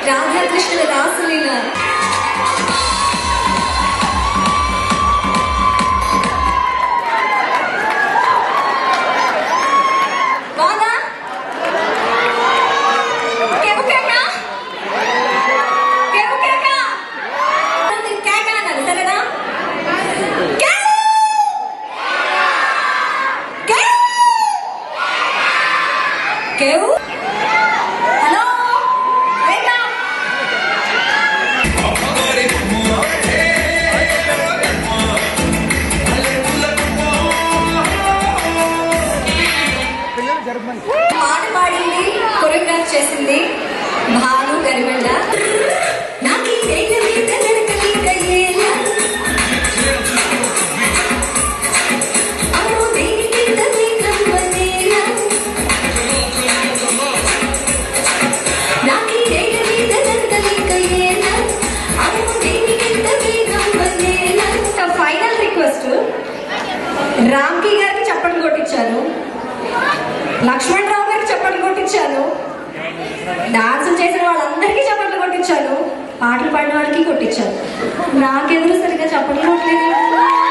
రాధాకృష్ణుల రాసలీల. పాట పాడింది, కొరియోగ్రాఫ్ చేసింది భాను గరిమెళ్ళ. ఫైనల్ రిక్వెస్ట్, రామ్కి గారికి చప్పట్లు కొట్టించాను, లక్ష్మణ్ రావు గారికి చప్పట్లు కొట్టించాను, డాన్సులు చేసిన వాళ్ళందరికీ చప్పట్లు కొట్టించాను, పాటలు పాడిన వాళ్ళకి కొట్టించాను. నాకెందుకు సరిగ్గా చప్పట్లు కొట్టలేదు.